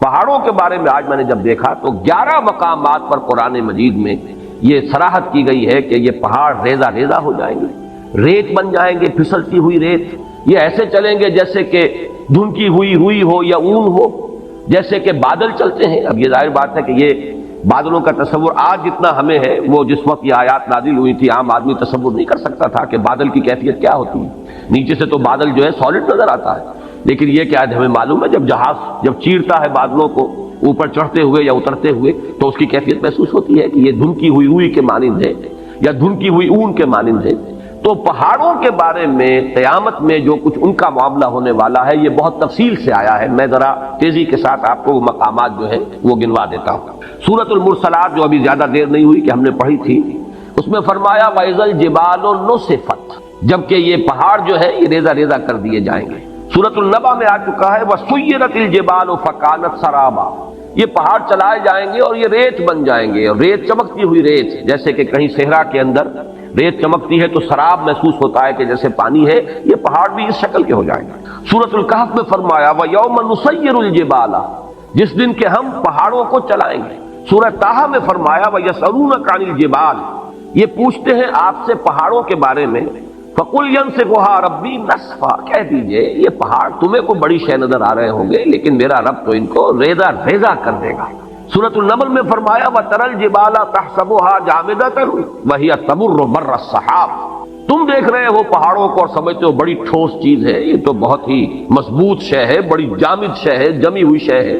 پہاڑوں کے بارے میں آج میں نے جب دیکھا تو 11 مقامات پر قرآن مجید میں یہ صراحت کی گئی ہے کہ یہ پہاڑ ریزہ ریزہ ہو جائیں گے، ریت بن جائیں گے، پھسلتی ہوئی ریت، یہ ایسے چلیں گے جیسے کہ دھنکی ہوئی روئی ہو یا اون ہو، جیسے کہ بادل چلتے ہیں۔ اب یہ ظاہر بات ہے کہ یہ بادلوں کا تصور آج جتنا ہمیں ہے، وہ جس وقت یہ آیات نازل ہوئی تھی عام آدمی تصور نہیں کر سکتا تھا کہ بادل کی کیفیت کیا ہوتی ہے۔ نیچے سے تو بادل جو ہے سالڈ نظر آتا ہے، لیکن یہ کہ آج ہمیں معلوم ہے جب جہاز جب چیرتا ہے بادلوں کو اوپر چڑھتے ہوئے یا اترتے ہوئے تو اس کی کیفیت محسوس ہوتی ہے کہ یہ دھنکی ہوئی روئی کے مانند ہے یا دھنکی ہوئی اون کے مانند ہے۔ تو پہاڑوں کے بارے میں قیامت میں جو کچھ ان کا معاملہ ہونے والا ہے یہ بہت تفصیل سے آیا ہے۔ میں ذرا تیزی کے ساتھ آپ کو وہ مقامات جو ہے وہ گنوا دیتا ہوں۔ سورۃ المرسلات جو ابھی زیادہ دیر نہیں ہوئی کہ ہم نے پڑھی تھی، اس میں فرمایا وَإِذَا الْجِبَالُ نُسِفَتْ، جبکہ یہ پہاڑ جو ہے یہ ریزہ ریزہ کر دیے جائیں گے۔ سورۃ النبأ میں آ چکا ہے وَسُيِّرَتِ الْجِبَالُ فَكَانَتْ سَرَابًا، یہ پہاڑ چلائے جائیں گے اور یہ ریت بن جائیں گے، اور ریت چمکتی ہوئی ریت، جیسے کہ کہیں صحرا کے اندر ریت چمکتی ہے تو سراب محسوس ہوتا ہے کہ جیسے پانی ہے، یہ پہاڑ بھی اس شکل کے ہو جائیں گے۔ سورۃ الکہف میں فرمایا وَيَوْمَ نُسَيِّرُ الْجِبَالَ، جس دن کہ ہم پہاڑوں کو چلائیں گے۔ سورۃ طٰہٰ میں فرمایا وَيَسْأَلُونَكَ عَنِ الْجِبَالِ، یہ پوچھتے ہیں آپ سے پہاڑوں کے بارے میں، فَقُلْ يَنسِفُهَا رَبِّي نَسْفًا، کہہ دیجئے یہ پہاڑ تمہیں کو بڑی شے نظر آ رہے ہوں گے لیکن میرا رب تو ان کو ریزہ ریزہ کر دے گا۔ سورۃ النمل میں فرمایا وَتَرَى الْجِبَالَ تَحْسَبُهَا جَامِدَةً وَهِيَ تَمُرُّ مَرَّ السَّحَابِ، تم دیکھ رہے ہو پہاڑوں کو اور سمجھتے ہو بڑی ٹھوس چیز ہے، یہ تو بہت ہی مضبوط شے ہے، بڑی جامد شے ہے، جمی ہوئی شے ہے،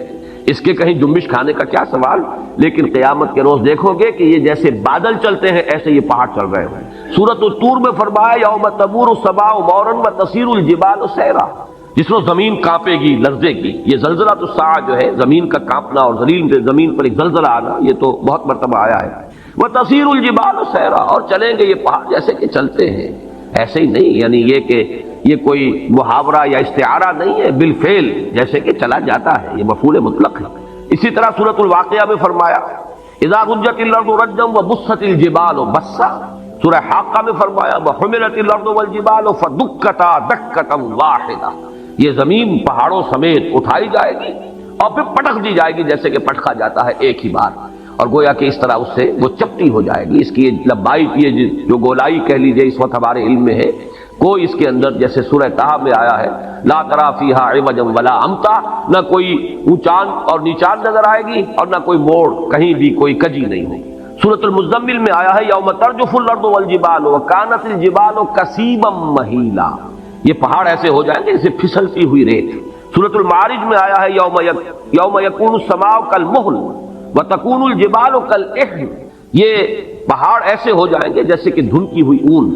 اس کے کہیں جنبش کھانے کا کیا سوال، لیکن قیامت کے روز دیکھو گے کہ یہ جیسے بادل چلتے ہیں ایسے یہ پہاڑ چل رہے ہیں۔ سورۃ الطور میں فرمایا یوم تمور السماء مورا وتصیر الجبال سیرا، جس روز زمین کانپے گی، لرزے گی۔ یہ زلزلہ الساعہ جو ہے زمین کا کانپنا اور زمین پر ایک زلزلہ آنا، یہ تو بہت مرتبہ آیا ہے۔ وتصیر الجبال سیرا، اور چلیں گے یہ پہاڑ جیسے کہ چلتے ہیں، ایسے ہی نہیں، یعنی یہ کہ یہ کوئی محاورہ یا استعارہ نہیں ہے، بالفعل جیسے کہ چلا جاتا ہے، یہ مفعول مطلق ہے۔ اسی طرح سورۃ الواقعہ میں فرمایا اذا رجت الارض رجا وبست الجبال بسا، سورہ حاقہ میں فرمایا وحملت الارض والجبال فدکتا دکتا واحدہ، یہ زمین پہاڑوں سمیت اٹھائی جائے گی اور پھر پٹک دی جائے گی جیسے کہ پٹکا جاتا ہے ایک ہی بار، اور گویا کہ اس طرح اس سے وہ چپٹی ہو جائے گی۔ اس کی لمبائی یہ جو گولائی کہہ لیجئے اس وقت ہمارے علم میں ہے، کوئی اس کے اندر جیسے سورہ طٰہٰ میں آیا ہے لا تری فیہا عوجا ولا امتا، نہ کوئی اونچان اور نیچان نظر آئے گی اور نہ کوئی موڑ، کہیں بھی کوئی کجی نہیں ہوگی۔ سورۃ المزمل میں آیا ہے یوم ترجف الارض والجبال وکانت الجبال کثیبا مہیلا، یہ پہاڑ ایسے ہو جائیں گے جیسے پھسلتی ہوئی ریت۔ سورۃ المعارج میں آیا ہے یوم یکون السماء کالمہل وتکون الجبال کالعہن، یہ پہاڑ ایسے ہو جائیں گے جیسے کہ دھنکی ہوئی اون،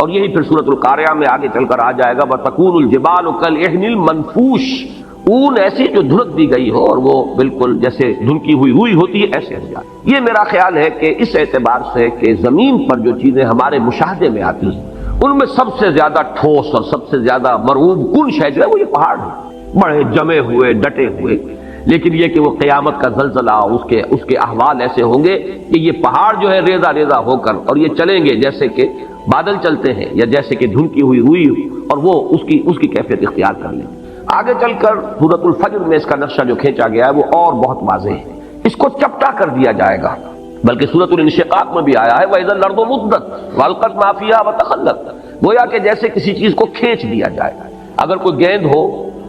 اور یہی پھر سورۃ القاریہ میں آگے چل کر آ جائے گا وَتَكُونُ الْجِبَالُ كَالْعِهْنِ الْمَنْفُوشِ، اون ایسی جو دھنک دی گئی ہو اور وہ بالکل جیسے دھنکی ہوئی روئی ہوتی ہے ایسے ہو جائے۔ یہ میرا خیال ہے کہ اس اعتبار سے کہ زمین پر جو چیزیں ہمارے مشاہدے میں آتی ہیں ان میں سب سے زیادہ ٹھوس اور سب سے زیادہ مرعوب کن شے جو ہے وہ یہ پہاڑ ہے، بڑے جمے ہوئے ڈٹے ہوئے، لیکن یہ کہ وہ قیامت کا زلزلہ اس کے احوال ایسے ہوں گے کہ یہ پہاڑ جو ہے ریزہ ریزہ ہو کر اور یہ چلیں گے جیسے کہ بادل چلتے ہیں یا جیسے کہ دھنکی ہوئی روئی، اور وہ اس کی کیفیت اختیار کر لیں۔ آگے چل کر سورۃ الفجر میں اس کا نقشہ جو کھینچا گیا ہے وہ اور بہت واضح ہے، اس کو چپٹا کر دیا جائے گا، بلکہ سورۃ الانشقاق میں بھی آیا ہے وَإِذَا الْأَرْضُ مُدَّتْ وَأَلْقَتْ مَا فِيهَا وَتَخَلَّتْ، گویا کہ جیسے کسی چیز کو کھینچ دیا جائے، اگر کوئی گیند ہو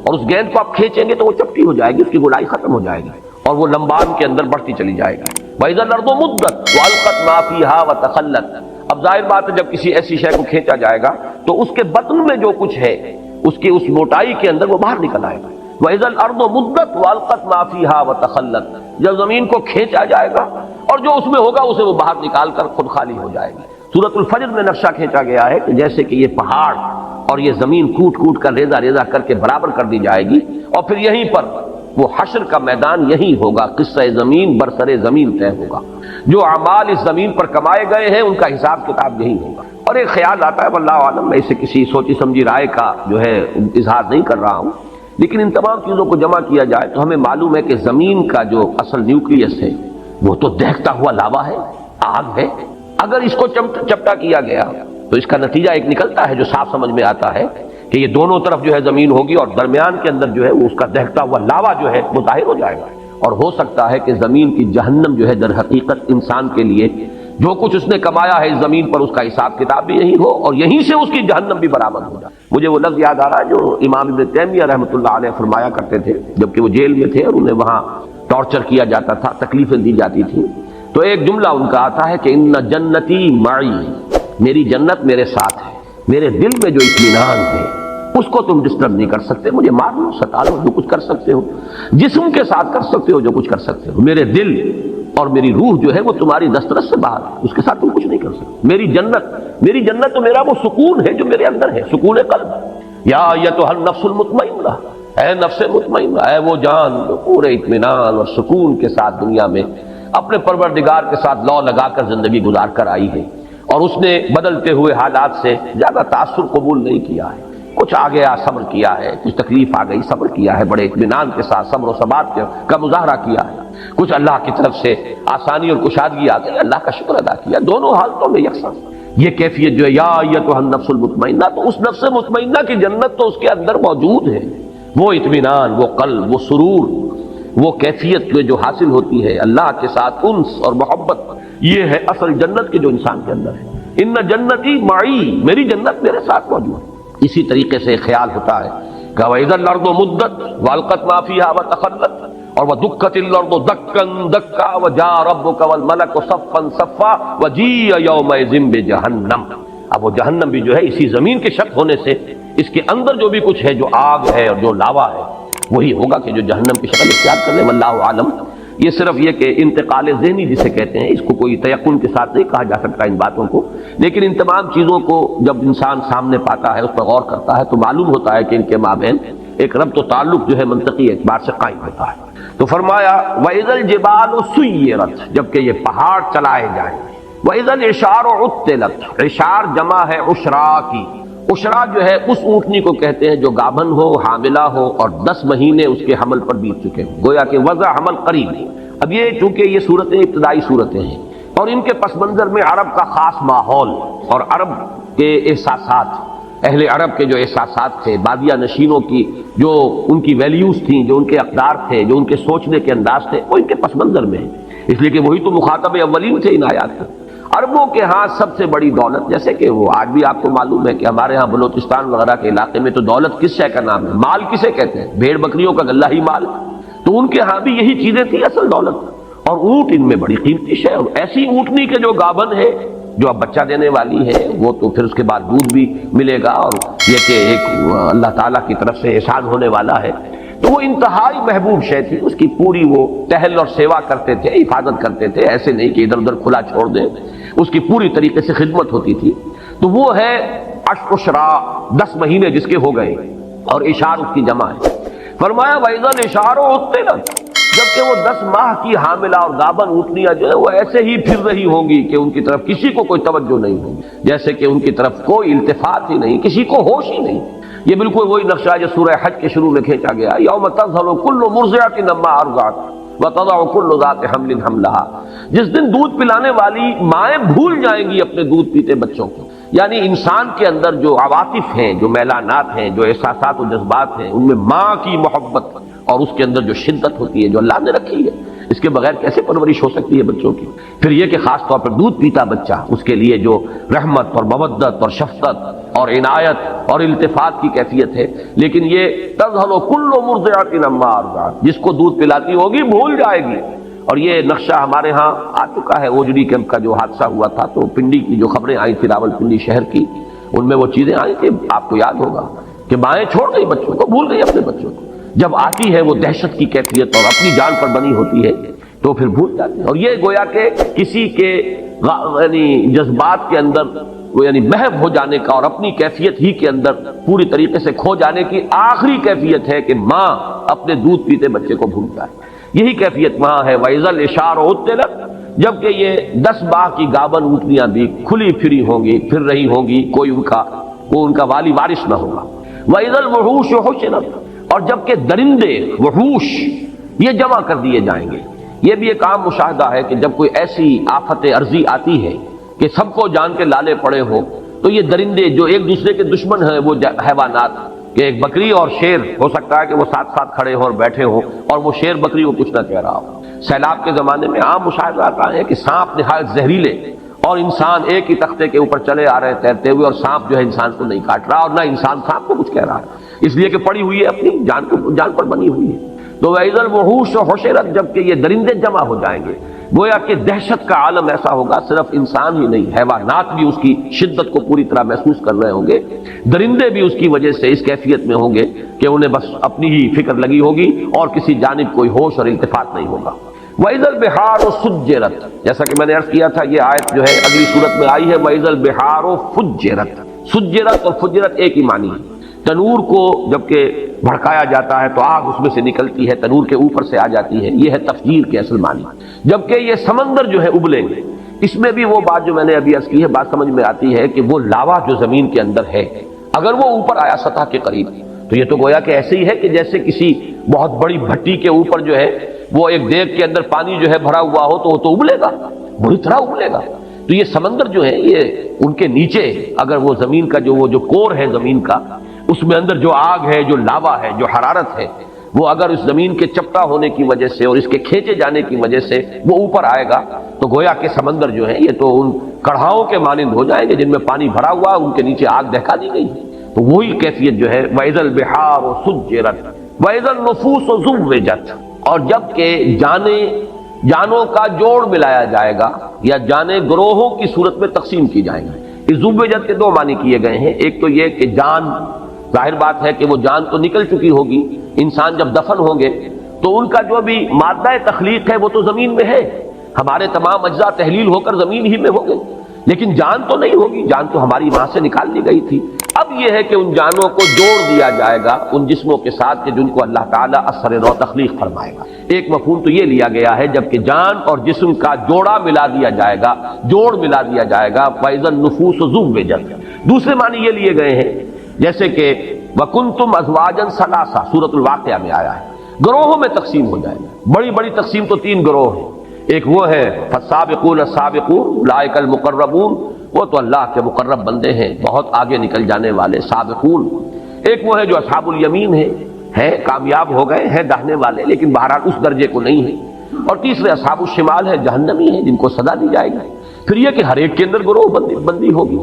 اور اس گیند کو آپ کھینچیں گے تو وہ چپٹی ہو جائے گی، اس کی گولائی ختم ہو جائے گی اور وہ لمبان کے اندر بڑھتی چلی جائے گی۔ وَإِذَا الْأَرْضُ مُدَّتْ وَأَلْقَتْ مَا فِيهَا وَتَخَلَّتْ، اب ظاہر بات ہے جب کسی ایسی شے کو کھینچا جائے گا تو اس کے بطن میں جو کچھ ہے اس کی اس موٹائی کے اندر وہ باہر نکل آئے گا۔ وَإِذَا الْأَرْضُ مُدَّتْ وَأَلْقَتْ مَا فِيهَا وَتَخَلَّتْ، جب زمین کو کھینچا جائے گا اور جو اس میں ہوگا اسے وہ باہر نکال کر خود خالی ہو جائے گی۔ سورۃ الفجر میں نقشہ کھینچا گیا ہے کہ جیسے کہ یہ پہاڑ اور یہ زمین کوٹ کوٹ کر ریزہ ریزہ کر کے برابر کر دی جائے گی، اور پھر یہیں پر وہ حشر کا میدان یہی ہوگا، قصہ زمین برسر زمین طے ہوگا، جو اعمال اس زمین پر کمائے گئے ہیں ان کا حساب کتاب یہی ہوگا۔ اور ایک خیال آتا ہے واللہ عالم، میں اسے کسی سوچی سمجھی رائے کا جو ہے اظہار نہیں کر رہا ہوں، لیکن ان تمام چیزوں کو جمع کیا جائے تو ہمیں معلوم ہے کہ زمین کا جو اصل نیوکلیس ہے وہ تو دہتا ہوا لاوا ہے، آگ ہے۔ اگر اس کو چپٹا کیا گیا تو اس کا نتیجہ ایک نکلتا ہے جو صاف سمجھ میں آتا ہے کہ یہ دونوں طرف جو ہے زمین ہوگی اور درمیان کے اندر جو ہے وہ اس کا دہتا ہوا لاوا جو ہے وہ ظاہر ہو جائے گا۔ اور ہو سکتا ہے کہ زمین کی جہنم جو ہے در حقیقت انسان کے لیے جو کچھ اس نے کمایا ہے اس زمین پر اس کا حساب کتاب بھی یہی ہو اور یہیں سے اس کی جہنم بھی برآمد ہو جائے۔ مجھے وہ لفظ یاد آ رہا ہے جو امام ابن تیمیہ رحمۃ اللہ علیہ فرمایا کرتے تھے جبکہ وہ جیل میں تھے اور انہیں وہاں ٹارچر کیا جاتا تھا، تکلیفیں دی جاتی تھیں، تو ایک جملہ ان کا آتا ہے کہ ان جنتی معی، میری جنت میرے ساتھ ہے، میرے دل میں جو اطمینان ہے اس کو تم ڈسٹرب نہیں کر سکتے، مجھے مار لو، ستا لو، جو کچھ کر سکتے ہو، جسم کے ساتھ کر سکتے ہو جو کچھ کر سکتے ہو، میرے دل اور میری روح جو ہے وہ تمہاری دسترس سے باہر ہے، اس کے ساتھ تم کچھ نہیں کر سکتے۔ میری جنت تو میرا وہ سکون ہے جو میرے اندر ہے، سکون قلب۔ یا ایتھا النفس المطمئنہ، اے نفس مطمئنہ، اے وہ جان جو پورے اطمینان اور سکون کے ساتھ دنیا میں اپنے پروردگار کے ساتھ لو لگا کر زندگی گزار کر آئی ہے اور اس نے بدلتے ہوئے حالات سے زیادہ تاثر قبول نہیں کیا ہے، کچھ آ گیا صبر کیا ہے، کچھ تکلیف آ گئی صبر کیا ہے، بڑے اطمینان کے ساتھ صبر و ثبات کا مظاہرہ کیا ہے، کچھ اللہ کی طرف سے آسانی اور کشادگی آ گئی، اللہ کا شکر ادا کیا، دونوں حالتوں میں یکساں۔ یہ کیفیت جو ہے یا ایتھا النفس المطمئنہ، تو اس نفس مطمئنہ کی جنت تو اس کے اندر موجود ہے، وہ اطمینان، وہ قلب، وہ سرور، وہ کیفیت جو حاصل ہوتی ہے اللہ کے ساتھ انس اور محبت، یہ ہے اصل جنت کے جو انسان کے اندر ہے۔ ان جنتی معی، میری جنت میرے ساتھ موجود ہے۔ اسی طریقے سے خیال ہوتا ہے کہ وَإِذَا الْأَرْضُ مُدَّتْ وَأَلْقَتْ مَا فِيهَا وَتَخَلَّتْ، اور وَدُكَّتِ الْأَرْضُ دَكًّا دَكًّا وَجَاءَ رَبُّكَ وَالْمَلَكُ صَفًّا صَفًّا وَجِيءَ يَوْمَئِذٍ بِجَهَنَّمَ۔ اب وہ جہنم بھی جو ہے اسی زمین کے شق ہونے سے اس کے اندر جو بھی کچھ ہے، جو آگ ہے اور جو لاوا ہے، وہی ہوگا کہ جو جہنم کی شکل اختیار کر لے، واللہ عالم۔ یہ صرف یہ کہ انتقال ذہنی جسے کہتے ہیں، اس کو کوئی تیقن کے ساتھ نہیں کہا جا سکتا ان باتوں کو، لیکن ان تمام چیزوں کو جب انسان سامنے پاتا ہے، اس پر غور کرتا ہے، تو معلوم ہوتا ہے کہ ان کے مابین ایک ربط و تعلق جو ہے منطقی اعتبار سے قائم ہوتا ہے۔ تو فرمایا وَإِذَا الْجِبَالُ سُيِّرَتْ، جبکہ یہ پہاڑ چلائے جائیں، وَإِذَا الْعِشَارُ عُطِّلَتْ، عشار جمع ہے عشرا کی، عشرا جو ہے اس اونٹنی کو کہتے ہیں جو گابن ہو، حاملہ ہو اور 10 مہینے اس کے حمل پر بیت چکے ہوں، گویا کہ وضع حمل قریب ہے۔ اب یہ چونکہ یہ صورتیں ابتدائی صورتیں ہیں اور ان کے پس منظر میں عرب کا خاص ماحول اور عرب کے احساسات، اہل عرب کے جو احساسات تھے، بادیہ نشینوں کی جو ان کی ویلیوز تھیں، جو ان کے اقدار تھے، جو ان کے سوچنے کے انداز تھے، وہ ان کے پس منظر میں ہے، اس لیے کہ وہی تو مخاطب اولین تھے ان آیات کے۔ عربوں کے ہاں سب سے بڑی دولت، جیسے کہ وہ آج بھی آپ کو معلوم ہے کہ ہمارے ہاں بلوچستان وغیرہ کے علاقے میں تو دولت کس شے کا نام ہے، مال کسے کہتے ہیں، بھیڑ بکریوں کا غلہ ہی مال، تو ان کے ہاں بھی یہی چیزیں تھیں اصل دولت، اور اونٹ ان میں بڑی قیمتی شے، اور ایسی اونٹنی کے جو گابن ہے جو اب بچہ دینے والی ہے، وہ تو پھر اس کے بعد دودھ بھی ملے گا، اور یہ کہ ایک اللہ تعالیٰ کی طرف سے احسان ہونے والا ہے، تو وہ انتہائی محبوب شے تھی، اس کی پوری وہ ٹہل اور سیوا کرتے تھے، حفاظت کرتے تھے، ایسے نہیں کہ ادھر ادھر کھلا چھوڑ دیں، اس کی پوری طریقے سے خدمت ہوتی تھی۔ تو وہ ہے عشرا، 10 مہینے جس کے ہو گئے، اور اشار اس کی جمع ہے۔ فرمایا وَإِذَا الْإِشَارُ عُطِّلَتْ، جبکہ وہ 10 ماہ کی حاملہ اور گابن اونٹنیاں جو ہے وہ ایسے ہی پھر رہی ہوں گی کہ ان کی طرف کسی کو کوئی توجہ نہیں ہوگی، جیسے کہ ان کی طرف کوئی التفات ہی نہیں، کسی کو ہوش ہی نہیں۔ یہ بالکل وہی نقشہ جو سورہ حج کے شروع میں کھینچا گیا، یوم تذہل کل مرضعۃ عما ارضعت وتضع کل ذات حمل حملها، جس دن دودھ پلانے والی مائیں بھول جائیں گی اپنے دودھ پیتے بچوں کو، یعنی انسان کے اندر جو عواطف ہیں، جو میلانات ہیں، جو احساسات و جذبات ہیں، ان میں ماں کی محبت اور اس کے اندر جو شدت ہوتی ہے جو اللہ نے رکھی ہے، اس کے بغیر کیسے پرورش ہو سکتی ہے بچوں کی؟ پھر یہ کہ خاص طور پر دودھ پیتا بچہ، اس کے لیے جو رحمت اور مودت اور شفقت اور عنایت اور التفات کی کیفیت ہے، لیکن یہ تذہل کل مرضعۃ عما ارضعت، جس کو دودھ پلاتی ہوگی بھول جائے گی۔ اور یہ نقشہ ہمارے ہاں آ چکا ہے، اوجڑی کیمپ کا جو حادثہ ہوا تھا، تو پنڈی کی جو خبریں آئی تھی راول پنڈی شہر کی، ان میں وہ چیزیں آئی تھی، آپ کو یاد ہوگا کہ مائیں چھوڑ گئی بچوں کو، بھول گئی اپنے بچوں کو، جب آتی ہے وہ دہشت کی کیفیت اور اپنی جان پر بنی ہوتی ہے تو پھر بھول جاتے ہیں، اور یہ گویا کہ کسی کے یعنی جذبات کے اندر یعنی محو ہو جانے کا اور اپنی کیفیت ہی کے اندر پوری طریقے سے کھو جانے کی آخری کیفیت ہے کہ ماں اپنے دودھ پیتے بچے کو بھول جائے، یہی کیفیت وہاں ہے۔ وَإِذَا الْإِشَارُ عُطِّلَتْ، جبکہ یہ 10 ماہ کی گابن اونٹنیاں بھی کھلی پھری ہوں گی، پھر رہی ہوں گی، کوئی ان کا والی وارث نہ ہوگا۔ وَإِذَا الْوُحُوشُ حُشِرَتْ، اور جبکہ درندے وحوش یہ جمع کر دیے جائیں گے۔ یہ بھی ایک عام مشاہدہ ہے کہ جب کوئی ایسی آفت عرضی آتی ہے کہ سب کو جان کے لالے پڑے ہو، تو یہ درندے جو ایک دوسرے کے دشمن ہیں وہ حیوانات، کہ ایک بکری اور شیر ہو سکتا ہے کہ وہ ساتھ ساتھ کھڑے ہوں اور بیٹھے ہوں اور وہ شیر بکری کو کچھ نہ کہہ رہا ہو۔ سیلاب کے زمانے میں عام مشاہدہ آتا ہے کہ سانپ نہایت زہریلے اور انسان ایک ہی تختے کے اوپر چلے آ رہے ہیں تیرتے ہوئے، اور سانپ جو ہے انسان کو نہیں کاٹ رہا اور نہ انسان سانپ کو کچھ کہہ رہا ہے، اس لیے کہ پڑی ہوئی ہے، اپنی جان پر بنی ہوئی ہے۔ تو وَإِذَا الْوُحُوشُ حُشِرَتْ، جب کہ یہ درندے جمع ہو جائیں گے، گویا کہ دہشت کا عالم ایسا ہوگا، صرف انسان ہی نہیں، حیوانات بھی اس کی شدت کو پوری طرح محسوس کر رہے ہوں گے، درندے بھی اس کی وجہ سے اس کیفیت میں ہوں گے کہ انہیں بس اپنی ہی فکر لگی ہوگی اور کسی جانب کوئی ہوش اور التفات نہیں ہوگا۔ وَإِذَا الْبِحَارُ سُجِّرَتْ، جیسا کہ میں نے عرض کیا تھا یہ آیت جو ہے اگلی صورت میں آئی ہے، وَإِذَا الْبِحَارُ فُجِّرَتْ۔ سجرت اور فجرت ایک ہی معنی ہے۔ تنور کو جب کہ بھڑکایا جاتا ہے تو آگ اس میں سے نکلتی ہے، تنور کے اوپر سے آ جاتی ہے، یہ ہے تفجیر کے اصل معنی۔ جبکہ یہ سمندر جو ہے ابلیں گے، اس میں بھی وہ بات جو میں نے ابھی عرض کی ہے، بات سمجھ میں آتی ہے کہ وہ لاوا جو زمین کے اندر ہے، اگر وہ اوپر آیا سطح کے قریب تو یہ تو گویا کہ ایسے ہی ہے کہ جیسے کسی بہت بڑی بھٹی کے اوپر جو ہے وہ ایک دیگ کے اندر پانی جو ہے بھرا ہوا ہو تو وہ تو ابلے گا، بری طرح ابلے گا۔ تو یہ سمندر جو ہے یہ ان کے نیچے اگر وہ زمین کا جو کور ہے زمین کا، اس میں اندر جو آگ ہے، جو لاوا ہے، جو حرارت ہے، وہ اگر اس زمین کے چپٹا ہونے کی وجہ سے اور اس کے کھینچے جانے کی وجہ سے وہ اوپر آئے گا تو گویا کہ سمندر جو ہے یہ تو ان کڑھاؤں کے مانند ہو جائیں گے جن میں پانی بھرا ہوا، ان کے نیچے آگ دہکا دی گئی۔ تو وہی کیفیت جو ہے وَإِذَا الْبِحَارُ سُجِّرَتْ وَإِذَا النُّفُوسُ زُوِّجَتْ، اور جب کہ جانوں کا جوڑ ملایا جائے گا یا جانیں گروہوں کی صورت میں تقسیم کی جائیں گی۔ اس زوِّجت کے دو معنی کیے گئے ہیں، ایک تو یہ کہ جان، ظاہر بات ہے کہ وہ جان تو نکل چکی ہوگی، انسان جب دفن ہوں گے تو ان کا جو بھی مادہ تخلیق ہے وہ تو زمین میں ہے، ہمارے تمام اجزاء تحلیل ہو کر زمین ہی میں ہوں گے، لیکن جان تو نہیں ہوگی، جان تو ہماری وہاں سے نکال لی گئی تھی۔ اب یہ ہے کہ ان جانوں کو جوڑ دیا جائے گا ان جسموں کے ساتھ کہ جن کو اللہ تعالیٰ اثر نو تخلیق فرمائے گا۔ ایک مفہوم تو یہ لیا گیا ہے جب کہ جان اور جسم کا جوڑا ملا دیا جائے گا، جوڑ ملا دیا جائے گا، فَإِذَا النُّفُوسُ زُوِّجَتْ۔ دوسرے معنی یہ لیے گئے ہیں جیسے کہ وَكُنْتُمْ أَزْوَاجًا ثَلَاثًا سورۃ الواقعہ میں آیا ہے، گروہوں میں تقسیم ہو جائے گا۔ بڑی بڑی تقسیم تو تین گروہ ہیں، ایک وہ ہے فَالسَّابِقُونَ السَّابِقُونَ أُولَٰئِكَ الْمُقَرَّبُونَ، وہ تو اللہ کے مقرب بندے ہیں، بہت آگے نکل جانے والے سابقون۔ ایک وہ ہے جو اصحاب الیمین ہے کامیاب ہو گئے ہیں داہنے والے، لیکن بہرحال اس درجے کو نہیں ہے۔ اور تیسرے اصحاب الشمال ہے، جہنمی ہیں جن کو سزا دی جائے گی۔ پھر یہ کہ ہر ایک کے اندر گروہ بندی ہوگی،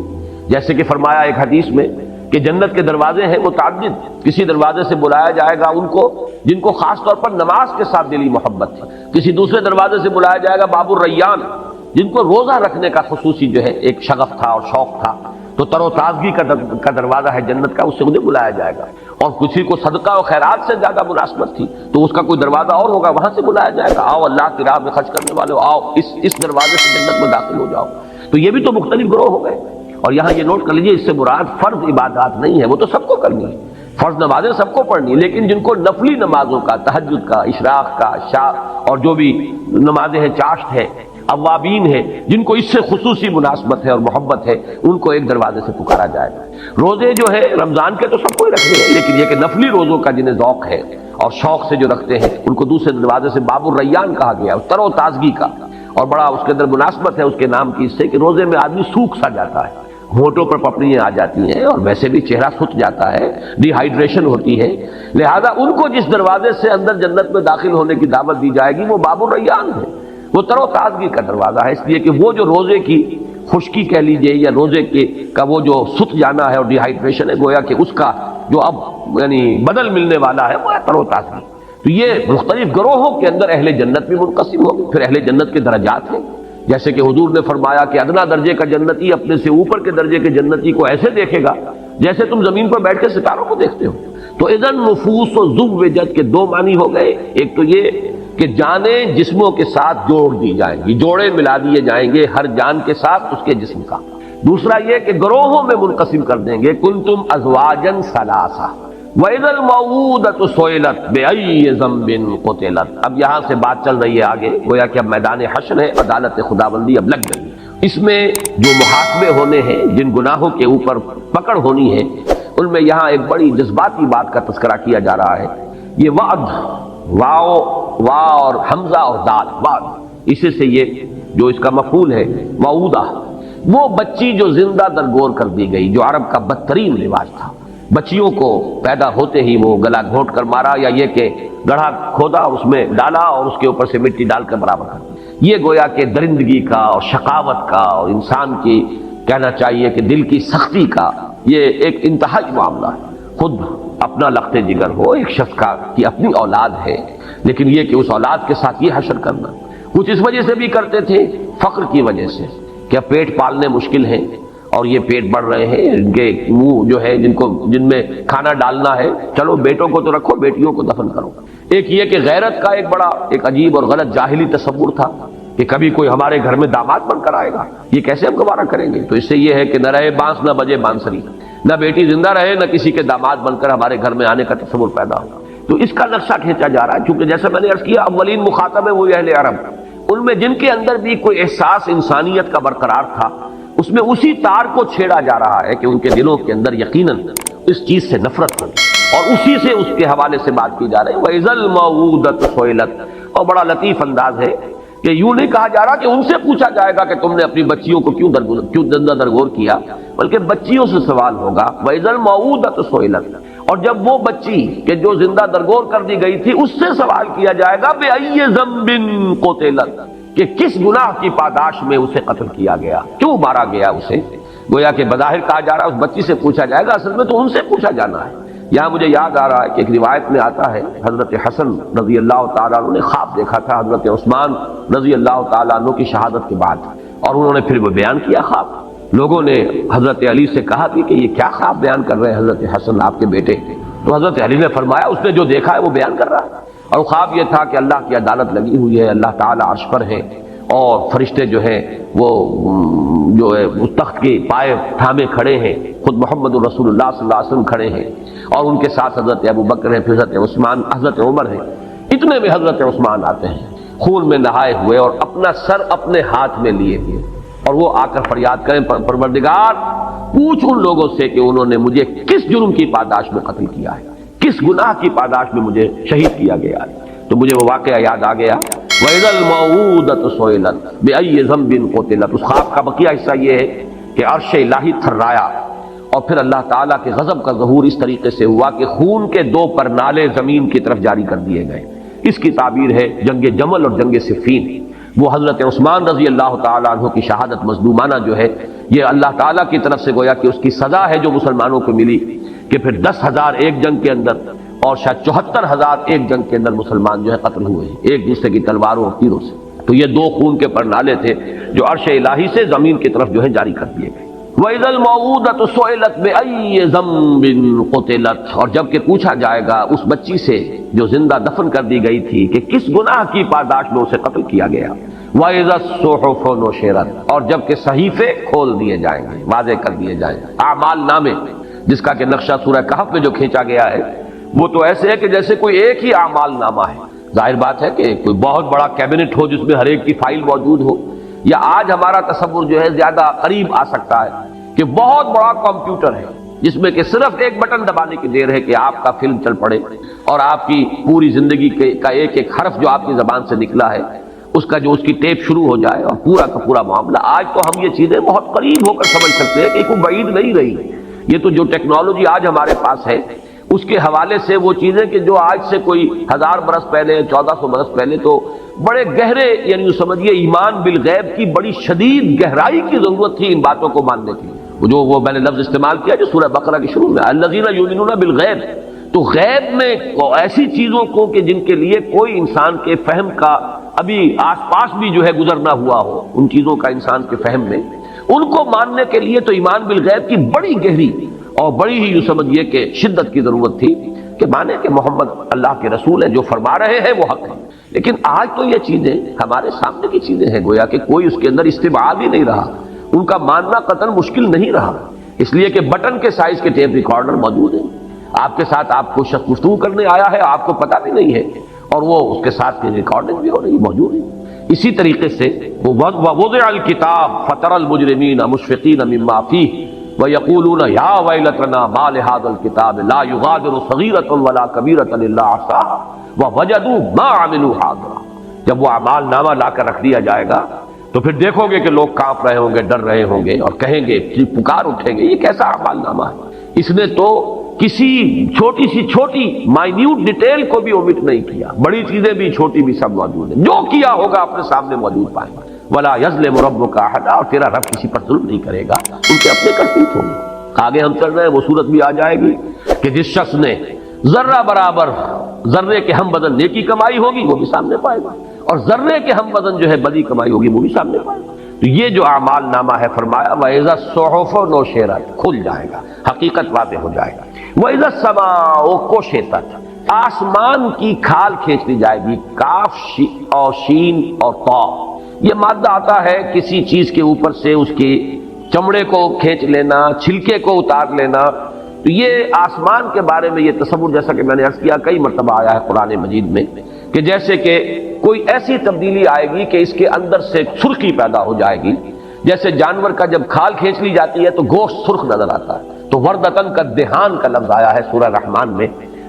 جیسے کہ فرمایا ایک حدیث میں کہ جنت کے دروازے ہیں متعدد، کسی دروازے سے بلایا جائے گا ان کو جن کو خاص طور پر نماز کے ساتھ دلی محبت تھی، کسی دوسرے دروازے سے بلایا جائے گا باب الریان جن کو روزہ رکھنے کا خصوصی جو ہے ایک شغف تھا اور شوق تھا، تو تر و تازگی کا دروازہ ہے جنت کا، اس سے انہیں بلایا جائے گا۔ اور کسی کو صدقہ و خیرات سے زیادہ مناسبت تھی تو اس کا کوئی دروازہ اور ہوگا، وہاں سے بلایا جائے گا، آؤ اللہ کی راہ میں خرچ کرنے والے آؤ اس دروازے سے جنت میں داخل ہو جاؤ۔ تو یہ بھی تو مختلف گروہ ہو گئے۔ اور یہاں یہ نوٹ کر لیجیے، اس سے مراد فرض عبادات نہیں ہے، وہ تو سب کو کرنی ہے، فرض نمازیں سب کو پڑھنی، لیکن جن کو نفلی نمازوں کا، تہجد کا، اشراق کا، عشاء اور جو بھی نمازیں ہیں، چاشت ہے، اوابین ہے، جن کو اس سے خصوصی مناسبت ہے اور محبت ہے، ان کو ایک دروازے سے پکارا جائے گا۔ روزے جو ہے رمضان کے تو سب کو ہی رکھنے ہیں، لیکن یہ کہ نفلی روزوں کا جنہیں ذوق ہے اور شوق سے جو رکھتے ہیں ان کو دوسرے دروازے سے باب الریان کہا گیا، تر و تازگی کا، اور بڑا اس کے اندر مناسبت ہے اس کے نام کی، اس سے کہ روزے میں آدمی سوکھ سا جاتا ہے، ہونٹوں پر پپڑیاں آ جاتی ہیں اور ویسے بھی چہرہ سوکھ جاتا ہے، ڈی ہائیڈریشن ہوتی ہے، لہذا ان کو جس دروازے سے اندر جنت میں داخل ہونے کی دعوت دی جائے گی وہ باب الریان ہے، وہ تر و تازگی کا دروازہ ہے، اس لیے کہ وہ جو روزے کی خشکی کہہ لیجئے یا روزے کا وہ جو سوکھ جانا ہے اور ڈی ہائیڈریشن ہے، گویا کہ اس کا جو اب یعنی بدل ملنے والا ہے وہ ہے تر و تازگی۔ تو یہ مختلف گروہوں کے اندر اہل جنت بھی منقسم ہوگی۔ پھر اہل جنت کے درجات ہیں، جیسے کہ حضور نے فرمایا کہ ادنا درجے کا جنتی اپنے سے اوپر کے درجے کے جنتی کو ایسے دیکھے گا جیسے تم زمین پر بیٹھ کے ستاروں کو دیکھتے ہو۔ تو اذن نفوس و زوجت کے دو معنی ہو گئے، ایک تو یہ کہ جانیں جسموں کے ساتھ جوڑ دی جائیں گی، جوڑے ملا دیے جائیں گے ہر جان کے ساتھ اس کے جسم کا۔ دوسرا یہ کہ گروہوں میں منقسم کر دیں گے، کنتم ازواجا ثلاثہ وَإِذَا الْمَوْءُودَةُ سُئِلَتْ بِأَيِّ ذَنبٍ قُتِلَتْ۔ اب یہاں سے بات چل رہی ہے آگے، گویا کہ اب میدان حشر ہے، عدالت خداوندی اب لگ گئی۔ اس میں جو محاسبے ہونے ہیں، جن گناہوں کے اوپر پکڑ ہونی ہے، ان میں یہاں ایک بڑی جذباتی بات کا تذکرہ کیا جا رہا ہے۔ یہ وعد، وا اور حمزہ اور دال، وعد، اسی سے یہ جو اس کا مفعول ہے موعودہ، وہ بچی جو زندہ درگور کر دی گئی، جو عرب کا بدترین رواج تھا، بچیوں کو پیدا ہوتے ہی وہ گلا گھونٹ کر مارا، یا یہ کہ گڑھا کھودا اس میں ڈالا اور اس کے اوپر سے مٹی ڈال کر برابر کر دیا۔ یہ گویا کہ درندگی کا اور شقاوت کا اور انسان کی کہنا چاہیے کہ دل کی سختی کا یہ ایک انتہائی معاملہ ہے۔ خود اپنا لخت جگر ہو ایک شخص کا کہ اپنی اولاد ہے، لیکن یہ کہ اس اولاد کے ساتھ یہ حشر کرنا، کچھ اس وجہ سے بھی کرتے تھے، فقر کی وجہ سے، کہ پیٹ پالنے مشکل ہیں اور یہ پیٹ بڑھ رہے ہیں، ان کے منہ جو ہے جن میں کھانا ڈالنا ہے، چلو بیٹوں کو تو رکھو، بیٹیوں کو دفن کرو۔ ایک یہ کہ غیرت کا ایک بڑا ایک عجیب اور غلط جاہلی تصور تھا کہ کبھی کوئی ہمارے گھر میں داماد بن کر آئے گا، یہ کیسے ہم گوارا کریں گے؟ تو اس سے یہ ہے کہ نہ رہے بانس نہ بجے بانسری، نہ بیٹی زندہ رہے نہ کسی کے داماد بن کر ہمارے گھر میں آنے کا تصور پیدا ہوگا۔ تو اس کا نقشہ کھینچا جا رہا ہے، چونکہ جیسے میں نے عرض کیا اولین مخاطب ہے وہ اہل عرب، ان میں جن کے اندر بھی کوئی احساس انسانیت کا برقرار تھا، اس میں اسی تار کو چھیڑا جا رہا ہے کہ ان کے دلوں کے اندر یقیناً اس چیز سے نفرت ہو، اور اسی سے اس کے حوالے سے بات کی جا رہی ہے۔ وَإِذَا الْمَوْءُودَةُ سُئِلَتْ، اور بڑا لطیف انداز ہے کہ یوں نہیں کہا جا رہا کہ ان سے پوچھا جائے گا کہ تم نے اپنی بچیوں کو کیوں زندہ درگور کیا، بلکہ بچیوں سے سوال ہوگا۔ وَإِذَا الْمَوْءُودَةُ سُئِلَتْ، اور جب وہ بچی کہ جو زندہ درگور کر دی گئی تھی اس سے سوال کیا جائے گا بِأَيِّ ذَنبٍ قُتِلَتْ، کہ کس گناہ کی پاداش میں اسے قتل کیا گیا، کیوں مارا گیا اسے۔ گویا کہ بظاہر کہا جا رہا ہے اس بچی سے پوچھا جائے گا، اصل میں تو ان سے پوچھا جانا ہے۔ یہاں مجھے یاد آ رہا ہے کہ ایک روایت میں آتا ہے حضرت حسن رضی اللہ تعالیٰ عنہ نے خواب دیکھا تھا حضرت عثمان رضی اللہ تعالیٰ عنہ کی شہادت کے بعد، اور انہوں نے پھر وہ بیان کیا خواب۔ لوگوں نے حضرت علی سے کہا کہ یہ کیا خواب بیان کر رہے ہیں حضرت حسن آپ کے بیٹے؟ تو حضرت علی نے فرمایا اس نے جو دیکھا ہے وہ بیان کر رہا ہے، اور خواب یہ تھا کہ اللہ کی عدالت لگی ہوئی ہے، اللہ تعالیٰ عرش پر ہے، اور فرشتے جو ہیں وہ جو ہے اس تخت کے پائے تھامے کھڑے ہیں، خود محمد رسول اللہ صلی اللہ علیہ وسلم کھڑے ہیں، اور ان کے ساتھ حضرت ابو بکر ہیں، پھر حضرت عثمان، حضرت عمر ہیں۔ اتنے میں حضرت عثمان آتے ہیں خون میں نہائے ہوئے اور اپنا سر اپنے ہاتھ میں لیے ہوئے، اور وہ آ کر فریاد کریں پروردگار پوچھ ان لوگوں سے کہ انہوں نے مجھے کس جرم کی پاداش میں قتل کیا ہے، کس گناہ کی پاداش میں مجھے شہید کیا گیا ہے۔ تو مجھے وہ واقعہ یاد آ گیا، وَإِذَا الْمَوْءُودَةُ سُئِلَتْ بِأَيِّ ذَنبٍ قُتِلَتْ۔ اس خواب کا بقیہ حصہ یہ ہے کہ عرش الہی تھرایا، اور پھر اللہ تعالیٰ کے غضب کا ظہور اس طریقے سے ہوا کہ خون کے دو پرنالے زمین کی طرف جاری کر دیے گئے۔ اس کی تعبیر ہے جنگ جمل اور جنگ صفین۔ وہ حضرت عثمان رضی اللہ تعالیٰ عنہ کی شہادت مظلومانہ جو ہے، یہ اللہ تعالیٰ کی طرف سے گویا کہ اس کی سزا ہے جو مسلمانوں کو ملی، کہ پھر 10,000 ایک جنگ کے اندر اور شاید 74,000 ایک جنگ کے اندر مسلمان جو ہے قتل ہوئے ہیں ایک دوسرے کی تلواروں اور تیروں سے۔ تو یہ دو خون کے پرنالے تھے جو عرش الہی سے زمین کی طرف جو ہے جاری کر دیے گئے۔ وَإِذَا الْمَوْءُودَةُ سُئِلَتْ بِأَيِّ ذَنبٍ قُتِلَتْ، اور جب کہ پوچھا جائے گا اس بچی سے جو زندہ دفن کر دی گئی تھی کہ کس گناہ کی پاداش میں اسے قتل کیا گیا۔ وَإِذَا الصُّحُفُ نُشِرَتْ، اور جب کہ صحیفے کھول دیے جائیں گے، واضح کر دیے جائیں گے، اعمال نامے، جس کا کہ نقشہ سورہ کہف میں جو کھینچا گیا ہے وہ تو ایسے ہے کہ جیسے کوئی ایک ہی اعمال نامہ ہے۔ ظاہر بات ہے کہ کوئی بہت بڑا کیبنٹ ہو جس میں ہر ایک کی فائل موجود ہو، یا آج ہمارا تصور جو ہے زیادہ قریب آ سکتا ہے کہ بہت بڑا کمپیوٹر ہے جس میں کہ صرف ایک بٹن دبانے کی دیر ہے کہ آپ کا فلم چل پڑے، اور آپ کی پوری زندگی کا ایک ایک حرف جو آپ کی زبان سے نکلا ہے اس کا جو اس کی ٹیپ شروع ہو جائے اور پورا کا پورا معاملہ۔ آج تو ہم یہ چیزیں بہت قریب ہو کر سمجھ سکتے ہیں کہ کوئی بعید نہیں رہی۔ یہ تو جو ٹیکنالوجی آج ہمارے پاس ہے اس کے حوالے سے وہ چیزیں کہ جو آج سے کوئی 1000 برس پہلے 1400 برس پہلے تو بڑے گہرے، یعنی سمجھیے ایمان بالغیب کی بڑی شدید گہرائی کی ضرورت تھی ان باتوں کو ماننے کے لیے۔ جو وہ میں نے لفظ استعمال کیا جو سورہ بقرہ کے شروع میں الذین یؤمنون بالغیب، تو غیب میں ایسی چیزوں کو کہ جن کے لیے کوئی انسان کے فہم کا ابھی آس پاس بھی جو ہے گزر نہ ہوا ہو، ان چیزوں کا انسان کے فہم میں ان کو ماننے کے لیے تو ایمان بالغیب کی بڑی گہری اور بڑی ہی سمجھیے کہ شدت کی ضرورت تھی کہ مانے کہ محمد اللہ کے رسول ہیں، جو فرما رہے ہیں وہ حق ہے۔ لیکن آج تو یہ چیزیں ہمارے سامنے کی چیزیں ہیں، گویا کہ کوئی اس کے اندر استبعاد ہی نہیں رہا، ان کا ماننا قطعاً مشکل نہیں رہا، اس لیے کہ بٹن کے سائز کے ٹیپ ریکارڈر موجود ہیں، آپ کے ساتھ آپ کو شخص گفتگو کرنے آیا ہے آپ کو پتہ بھی نہیں ہے، اور وہ اس کے ساتھ ریکارڈنگ بھی ہو رہی موجود ہے۔ اسی طریقے سے وَوَضِعَ الْكِتَابَ فَتَرَى الْمُجْرِمِينَ مُشْفِقِينَ مِمَّا فِيهِ وَيَقُولُونَ يَا وَيْلَتَنَا مَا لِهَذَا الْكِتَابِ لَا يُغَادِرُ صَغِيرَةً وَلَا كَبِيرَةً إِلَّا أَحْصَاهَا وَوَجَدُوا مَا عَمِلُوا حَاضِرًا۔ جب وہ اعمال نامہ لا کر رکھ دیا جائے گا تو پھر دیکھو گے کہ لوگ کانپ رہے ہوں گے، ڈر رہے ہوں گے، اور کہیں گے، پکار اٹھیں گے یہ کیسا اعمال نامہ ہے، اس نے تو کسی چھوٹی سی چھوٹی مائنیوٹ ڈیٹیل کو بھی اومٹ نہیں کیا، بڑی چیزیں بھی چھوٹی بھی سب موجود ہیں، جو کیا ہوگا اپنے سامنے موجود پائیں گے۔ ولا یظلم ربک احدا، اور تیرا رب کسی پر ظلم نہیں کرے گا، ان کے اپنے کرتوت ہوں گے۔ آگے ہم چل رہے ہیں، وہ صورت بھی آ جائے گی کہ جس شخص نے ذرہ برابر ذرے کے ہم وزن نیکی کمائی ہوگی وہ بھی سامنے پائے گا، اور ذرے کے ہم وزن جو ہے بدی کمائی ہوگی وہ بھی سامنے پائے گا۔ تو یہ جو اعمال نامہ ہے، فرمایا وَإِذَا الصُّحُفُ نُشِرَتْ، کھل جائے گا، حقیقت واضح ہو جائے گا۔ وَإِذَا السَّمَاءُ كُشِطَتْ، آسمان کی کھال کھینچ لی جائے گی، کاف اور شین اور طا، یہ مادہ آتا ہے کسی چیز کے اوپر سے اس کی چمڑے کو کھینچ لینا، چھلکے کو اتار لینا۔ تو یہ آسمان کے بارے میں یہ تصور، جیسا کہ میں نے عرض کیا کئی مرتبہ آیا ہے قرآن مجید میں، کہ جیسے کہ کوئی ایسی تبدیلی آئے گی کہ اس کے اندر سے سرخی پیدا ہو جائے گی، جیسے جانور کا جب کھال کھینچ لی جاتی ہے تو گوشت سرخ نظر آتا ہے، تو وردتن کا دہان کا لفظ آیا ہے سورہ رحمان میں،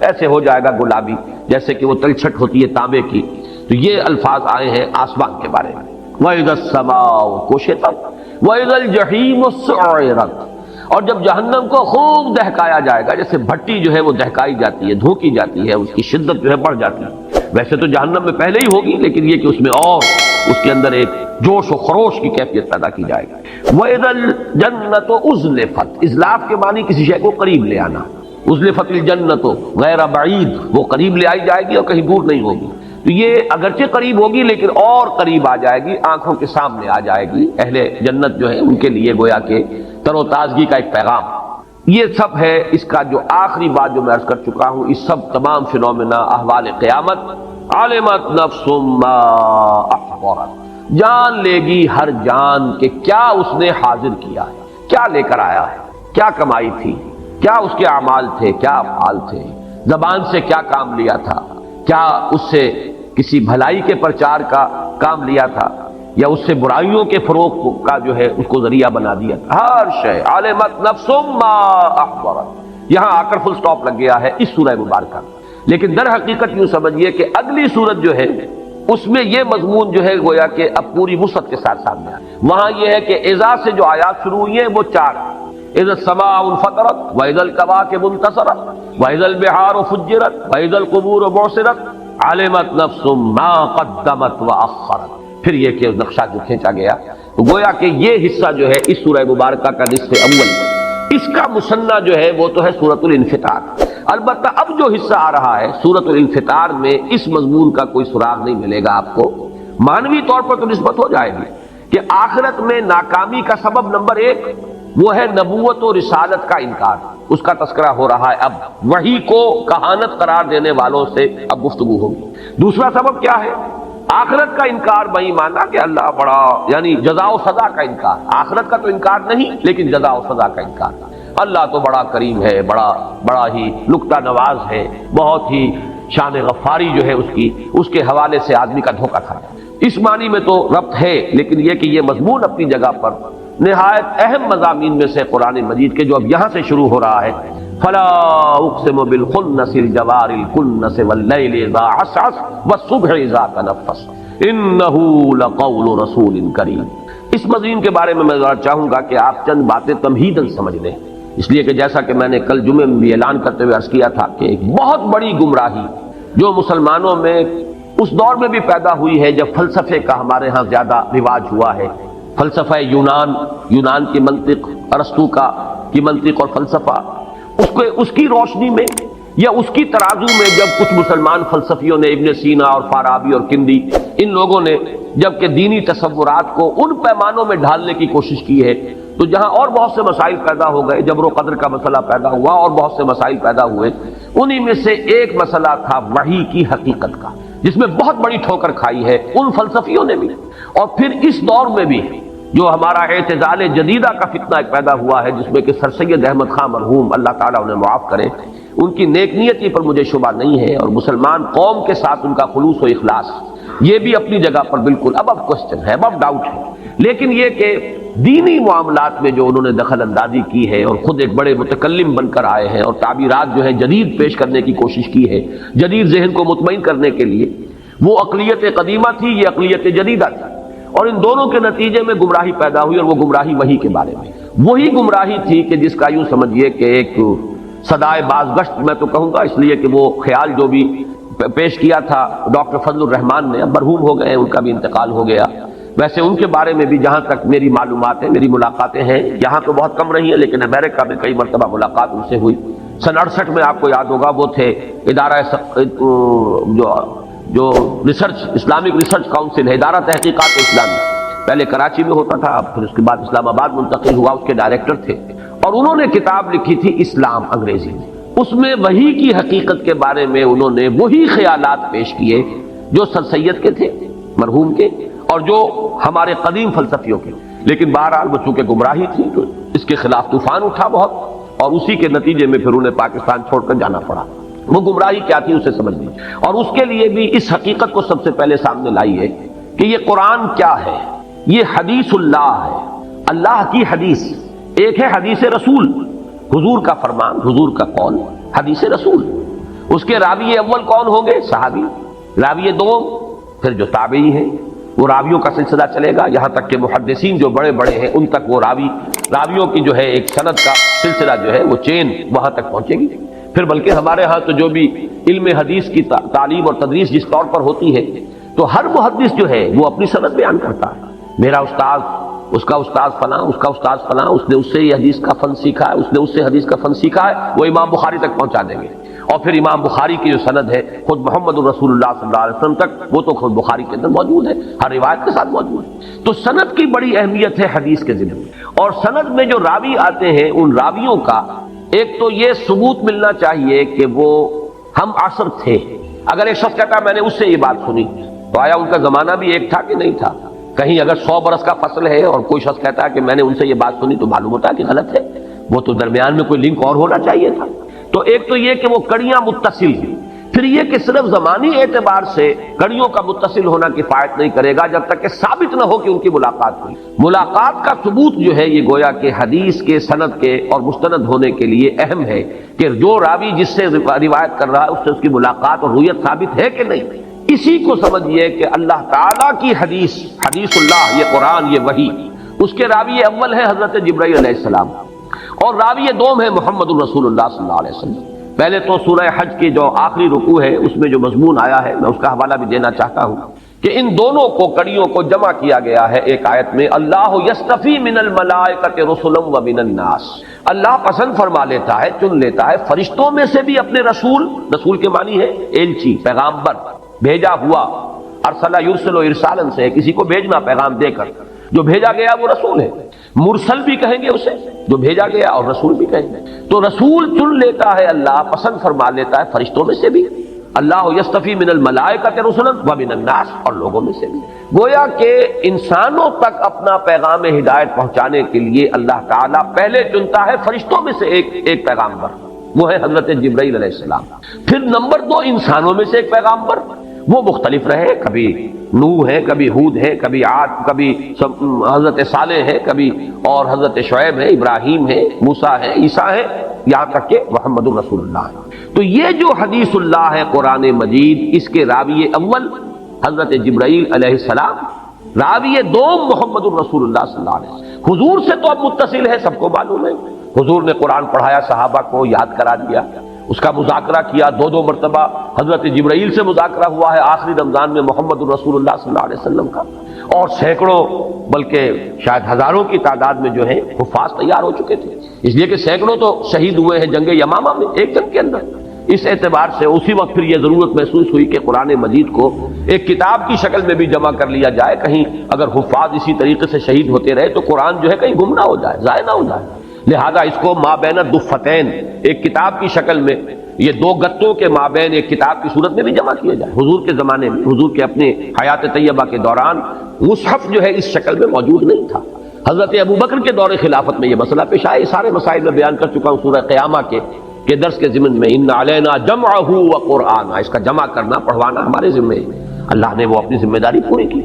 ایسے ہو جائے گا گلابی، جیسے کہ وہ تلچھٹ ہوتی ہے تانبے کی۔ تو یہ الفاظ آئے ہیں آسمان کے بارے میں۔ وَإِذَا السَّمَاءُ كُشِطَتْ وَإِذَا الْجَحِيمُ سُعِّرَتْ، اور جب جہنم کو خوب دہکایا جائے گا، جیسے بھٹی جو ہے وہ دہکائی جاتی ہے، دھوکی جاتی ہے، اس کی شدت جو ہے بڑھ جاتی ہے، ویسے تو جہنم میں پہلے ہی ہوگی، لیکن یہ کہ اس میں اور اس کے اندر ایک جوش و خروش کی کیفیت پیدا کی جائے گی۔ وَإِذَا الْجَنَّةُ أُزْلِفَتْ، ازلاف کے معنی کسی شے کو قریب لے آنا، اُزْلِفَتِ الْجَنَّةُ غیر بعید، وہ قریب لے آئی جائے گی اور کہیں دور نہیں ہوگی۔ تو یہ اگرچہ قریب ہوگی لیکن اور قریب آ جائے گی، آنکھوں کے سامنے آ جائے گی۔ اہل جنت جو ہے ان کے لیے گویا کہ تر و تازگی کا ایک پیغام۔ یہ سب ہے اس کا جو آخری بات جو میں عرض کر چکا ہوں، اس سب تمام فنومنا احوال قیامت۔ علمت نفس ما احضرت، جان لے گی ہر جان کہ کیا اس نے حاضر کیا ہے، کیا لے کر آیا ہے، کیا کمائی تھی، کیا اس کے اعمال تھے، کیا افعال تھے، زبان سے کیا کام لیا تھا، کیا اس سے کسی بھلائی کے پرچار کا کام لیا تھا یا اس سے برائیوں کے فروغ کا جو ہے اس کو ذریعہ بنا دیا تھا۔ ہر شے علمت نفس ما احضرت، یہاں آ کر فل سٹاپ لگ گیا ہے اس سورہ مبارکہ، لیکن در حقیقت یوں سمجھیے کہ اگلی سورت جو ہے اس میں یہ مضمون جو ہے گویا کہ اب پوری وسعت کے ساتھ سامنے آیا۔ وہاں یہ ہے کہ اذا سے جو آیات شروع ہوئی ہیں وہ 4، اذا السماء انفطرت واذا الكواكب انتصرت واذا البحار فجرت واذا القبور بعثرت علمت نفس ما قدمت واخرت۔ پھر یہ کہ نقشہ جو کھینچا گیا، تو گویا کہ یہ حصہ جو ہے اس سورہ مبارکہ کا نصف اول، اس کا مثنیٰ جو ہے وہ تو ہے سورۃ الانفطار۔ البتہ اب جو حصہ آ رہا ہے سورۃ الانفطار میں اس مضمون کا کوئی سراغ نہیں ملے گا آپ کو۔ معنوی طور پر تو نسبت ہو جائے گی کہ آخرت میں ناکامی کا سبب نمبر 1 وہ ہے نبوت و رسالت کا انکار، اس کا تذکرہ ہو رہا ہے۔ اب وحی کو کہانت قرار دینے والوں سے اب گفتگو ہوگی۔ دوسرا سبب کیا ہے؟ آخرت کا انکار، بھائی مانا کہ اللہ بڑا، یعنی جزا و سزا کا انکار، آخرت کا تو انکار نہیں لیکن جزا و سزا کا انکار۔ اللہ تو بڑا کریم ہے، بڑا ہی نکتہ نواز ہے، بہت ہی شان غفاری جو ہے اس کے حوالے سے آدمی کا دھوکہ کھا۔ اس معنی میں تو ربط ہے، لیکن یہ کہ یہ مضمون اپنی جگہ پر نہایت اہم مضامین میں سے قرآن مجید کے جو اب یہاں سے شروع ہو رہا ہے، فلا اقسم بالخنس الجوار الکنس واللیل اذا عسعس والصبح اذا تنفس انہ لقول رسول کریم۔ اس مضمون کے بارے میں ذرا چاہوں گا کہ آپ چند باتیں تمہیداً سمجھ لیں، اس لیے کہ جیسا کہ میں نے کل جمعے میں بھی اعلان کرتے ہوئے عرض کیا تھا کہ ایک بہت بڑی گمراہی جو مسلمانوں میں اس دور میں بھی پیدا ہوئی ہے جب فلسفے کا ہمارے ہاں زیادہ رواج ہوا ہے، فلسفہ یونان کی منطق، ارسطو کی منطق اور فلسفہ، اس کی روشنی میں یا اس کی ترازو میں جب کچھ مسلمان فلسفیوں نے، ابن سینا اور فارابی اور کندی، ان لوگوں نے جب کہ دینی تصورات کو ان پیمانوں میں ڈھالنے کی کوشش کی ہے، تو جہاں اور بہت سے مسائل پیدا ہو گئے، جبر و قدر کا مسئلہ پیدا ہوا اور بہت سے مسائل پیدا ہوئے، انہی میں سے ایک مسئلہ تھا وحی کی حقیقت کا، جس میں بہت بڑی ٹھوکر کھائی ہے ان فلسفیوں نے بھی۔ اور پھر اس دور میں بھی جو ہمارا اعتزال جدیدہ کا فتنہ ایک پیدا ہوا ہے، جس میں کہ سر سید احمد خان مرحوم، اللہ تعالیٰ انہیں معاف کرے، ان کی نیک نیتی پر مجھے شبہ نہیں ہے، اور مسلمان قوم کے ساتھ ان کا خلوص و اخلاص یہ بھی اپنی جگہ پر بالکل اب کوشچن ہے، اب ڈاؤٹ ہے، لیکن یہ کہ دینی معاملات میں جو انہوں نے دخل اندازی کی ہے اور خود ایک بڑے متکلم بن کر آئے ہیں اور تعبیرات جو ہے جدید پیش کرنے کی کوشش کی ہے جدید ذہن کو مطمئن کرنے کے لیے، وہ عقلیت قدیمہ تھی، یہ عقلیت جدیدہ تھی، اور ان دونوں کے نتیجے میں گمراہی پیدا ہوئی، اور وہ گمراہی وحی کے بارے میں، وہی گمراہی تھی کہ جس کا یوں سمجھیے کہ ایک صدائے بازگشت میں تو کہوں گا، اس لیے کہ وہ خیال جو بھی پیش کیا تھا ڈاکٹر فضل الرحمان نے، اب مرحوم ہو گئے، ان کا بھی انتقال ہو گیا۔ ویسے ان کے بارے میں بھی جہاں تک میری معلومات ہیں، میری ملاقاتیں ہیں، یہاں تو بہت کم رہی ہیں لیکن امریکہ میں کئی مرتبہ ملاقات ان سے ہوئی۔ سن 68 میں آپ کو یاد ہوگا وہ تھے ادارہ جو ریسرچ، اسلامک ریسرچ کاؤنسل ہے، ادارہ تحقیقات اسلامی، پہلے کراچی میں ہوتا تھا، پھر اس کے بعد اسلام آباد منتقل ہوا، اس کے ڈائریکٹر تھے، اور انہوں نے کتاب لکھی تھی اسلام انگریزی میں۔ اس میں وحی کی حقیقت کے بارے میں انہوں نے وہی خیالات پیش کیے جو سر سید کے تھے مرحوم کے، اور جو ہمارے قدیم فلسفیوں کے، لیکن بہرحال وہ چونکہ گمراہی تھی تو اس کے خلاف طوفان اٹھا بہت، اور اسی کے نتیجے میں پھر انہیں پاکستان چھوڑ کر جانا پڑا۔ وہ گمراہی کیا تھی اسے سمجھ لیجیے، اور اس کے لیے بھی اس حقیقت کو سب سے پہلے سامنے لائی ہے کہ یہ قرآن کیا ہے، یہ حدیث اللہ ہے، اللہ کی حدیث۔ ایک ہے حدیث رسول، حضور کا فرمان، حضور کا قول، حدیث رسول۔ اس کے راوی اول کون ہوں گے؟ صحابی۔ راوی دوم پھر جو تابعی ہیں، وہ راویوں کا سلسلہ چلے گا یہاں تک کہ محدثین جو بڑے بڑے ہیں ان تک وہ راویوں کی جو ہے ایک سند کا سلسلہ جو ہے وہ چین وہاں تک پہنچے گی۔ پھر بلکہ ہمارے ہاں تو جو بھی علم حدیث کی تعلیم اور تدریس جس طور پر ہوتی ہے تو ہر محدث جو ہے وہ اپنی سند بیان کرتا ہے، میرا استاد، اس کا استاد فلاں، اس کا استاد فلاں، اس نے اس سے یہ حدیث کا فن سیکھا ہے، اس نے اس سے حدیث کا فن سیکھا ہے، وہ امام بخاری تک پہنچا دیں گے، اور پھر امام بخاری کی جو سند ہے خود محمد الرسول اللہ صلی اللہ علیہ وسلم تک، وہ تو خود بخاری کے اندر موجود ہے، ہر روایت کے ساتھ موجود ہے۔ تو سند کی بڑی اہمیت ہے حدیث کے ذمہ، اور سند میں جو راوی آتے ہیں ان راویوں کا ایک تو یہ ثبوت ملنا چاہیے کہ وہ ہم عصر تھے۔ اگر ایک شخص کہتا ہے میں نے اس سے یہ بات سنی، تو آیا ان کا زمانہ بھی ایک تھا کہ نہیں تھا؟ کہیں اگر 100 برس کا فصل ہے اور کوئی شخص کہتا ہے کہ میں نے ان سے یہ بات سنی، تو معلوم ہوتا ہے کہ غلط ہے، وہ تو درمیان میں کوئی لنک اور ہونا چاہیے تھا۔ تو ایک تو یہ کہ وہ کڑیاں متصل ہیں، پھر یہ کہ صرف زمانی اعتبار سے کڑیوں کا متصل ہونا کفایت نہیں کرے گا جب تک کہ ثابت نہ ہو کہ ان کی ملاقات ہوئی۔ ملاقات کا ثبوت جو ہے یہ گویا کہ حدیث کے سند کے اور مستند ہونے کے لیے اہم ہے کہ جو راوی جس سے روایت کر رہا ہے اس سے اس کی ملاقات اور رویت ثابت ہے کہ نہیں۔ اسی کو سمجھیے کہ اللہ تعالیٰ کی حدیث، حدیث اللہ، یہ قرآن، یہ وحی، اس کے راوی اول ہے حضرت جبرائیل علیہ السلام، اور راوی دوم ہے محمد الرسول اللہ صلی اللہ علیہ وسلم۔ پہلے تو سورہ حج کی جو آخری رکوع ہے اس میں جو مضمون آیا ہے میں اس کا حوالہ بھی دینا چاہتا ہوں کہ ان دونوں کو کڑیوں کو جمع کیا گیا ہے ایک آیت میں، اللہ یصطفی من الملائکۃ رسلا ومن الناس، اللہ پسند فرما لیتا ہے، چن لیتا ہے فرشتوں میں سے بھی اپنے رسول، رسول کے معنی ہے ایلچی، پیغامبر، بھیجا ہوا، ارسل یرسل ارسالا سے کسی کو بھیجنا پیغام دے کر، جو بھیجا گیا وہ رسول ہے، مرسل بھی کہیں گے اسے جو بھیجا گیا، اور رسول بھی کہیں گے۔ تو رسول چن لیتا ہے اللہ، پسند فرما لیتا ہے فرشتوں میں سے بھی، اللہ یصطفی من الملائکۃ رسلا ومن الناس، اور لوگوں میں سے بھی۔ گویا کہ انسانوں تک اپنا پیغام ہدایت پہنچانے کے لیے اللہ تعالیٰ پہلے چنتا ہے فرشتوں میں سے ایک پیغامبر، وہ ہے حضرت جبرائیل علیہ السلام۔ پھر نمبر 2 انسانوں میں سے ایک پیغامبر، وہ مختلف رہے، کبھی نوح ہے، کبھی ہود ہے، کبھی عاد، کبھی حضرت صالح ہے، کبھی اور حضرت شعیب ہے، ابراہیم ہے، موسیٰ ہے، عیسیٰ ہے، یہاں تک کہ محمد الرسول اللہ ہے۔ تو یہ جو حدیث اللہ ہے قرآن مجید، اس کے راوی اول حضرت جبرائیل علیہ السلام، راوی دوم محمد الرسول اللہ صلی اللہ علیہ وسلم۔ حضور سے تو اب متصل ہے، سب کو معلوم ہے، حضور نے قرآن پڑھایا، صحابہ کو یاد کرا دیا، اس کا مذاکرہ کیا، 2 مرتبہ حضرت جبرائیل سے مذاکرہ ہوا ہے آخری رمضان میں محمد الرسول اللہ صلی اللہ علیہ وسلم کا، اور سینکڑوں بلکہ شاید ہزاروں کی تعداد میں جو ہے حفاظ تیار ہو چکے تھے، اس لیے کہ سینکڑوں تو شہید ہوئے ہیں جنگ یمامہ میں ایک جنگ کے اندر۔ اس اعتبار سے اسی وقت پھر یہ ضرورت محسوس ہوئی کہ قرآن مجید کو ایک کتاب کی شکل میں بھی جمع کر لیا جائے، کہیں اگر حفاظ اسی طریقے سے شہید ہوتے رہے تو قرآن جو ہے کہیں گم نہ ہو جائے، ضائع نہ ہو جائے، لہذا اس کو مابین الدفتین، ایک کتاب کی شکل میں، یہ 2 گتوں کے مابین ایک کتاب کی صورت میں بھی جمع کیا جائے۔ حضور کے زمانے میں، حضور کے اپنے حیات طیبہ کے دوران مصحف جو ہے اس شکل میں موجود نہیں تھا۔ حضرت ابوبکر کے دور خلافت میں یہ مسئلہ پیش آیا، یہ سارے مسائل میں بیان کر چکا ہوں سورہ قیامہ کے درس کے ضمن میں، ان علینا جمعہ وقرآن، اس کا جمع کرنا، پڑھوانا ہمارے ذمہ ہے۔ اللہ نے وہ اپنی ذمہ داری پوری کی،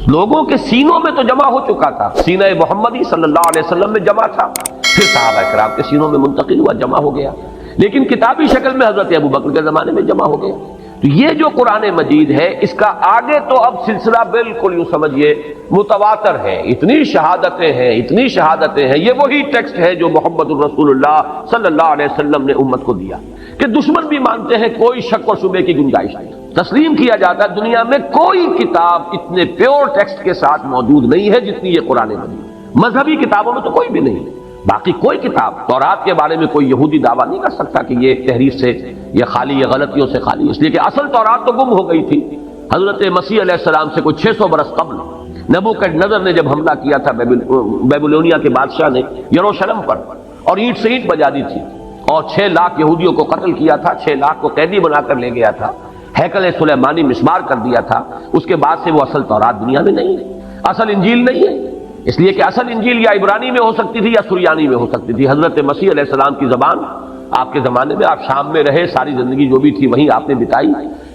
لوگوں کے سینوں میں تو جمع ہو چکا تھا، سینہ محمدی صلی اللہ علیہ وسلم میں جمع تھا، پھر صحابہ کرام کے سینوں میں منتقل ہوا، جمع ہو گیا، لیکن کتابی شکل میں حضرت ابوبکر کے زمانے میں جمع ہو گیا۔ تو یہ جو قرآن مجید ہے اس کا آگے تو اب سلسلہ بالکل یوں سمجھیے متواتر ہے، اتنی شہادتیں ہیں، یہ وہی ٹیکسٹ ہے جو محمد الرسول اللہ صلی اللہ علیہ وسلم نے امت کو دیا کہ دشمن بھی مانتے ہیں، کوئی شک و شبے کی گنجائش نہیں، تسلیم کیا جاتا ہے دنیا میں کوئی کتاب اتنے پیور ٹیکسٹ کے ساتھ موجود نہیں ہے جتنی یہ قرآن مجید، مذہبی کتابوں میں تو کوئی بھی نہیں ہے، باقی کوئی کتاب تورات کے بارے میں کوئی یہودی دعویٰ نہیں کر سکتا کہ یہ تحریف سے یہ خالی، یہ غلطیوں سے خالی، اس لیے کہ اصل تورات تو گم ہو گئی تھی حضرت مسیح علیہ السلام سے کوئی 600 برس قبل نبوکڈنضر نے جب حملہ کیا تھا بیبلونیا کے بادشاہ نے یروشلم پر، اور اینٹ سے اینٹ بجا دی تھی اور 6 لاکھ یہودیوں کو قتل کیا تھا، 6 لاکھ کو قیدی بنا کر لے گیا تھا، ہیکل سلیمانی مسمار کر دیا تھا، اس کے بعد سے وہ اصل تورات دنیا میں نہیں ہے، اصل انجیل نہیں ہے، اس لیے کہ اصل انجیل یا عبرانی میں ہو سکتی تھی یا سریانی میں ہو سکتی تھی۔ حضرت مسیح علیہ السلام کی زبان آپ کے زمانے میں، آپ شام میں رہے، ساری زندگی جو بھی تھی وہیں آپ نے بتائی،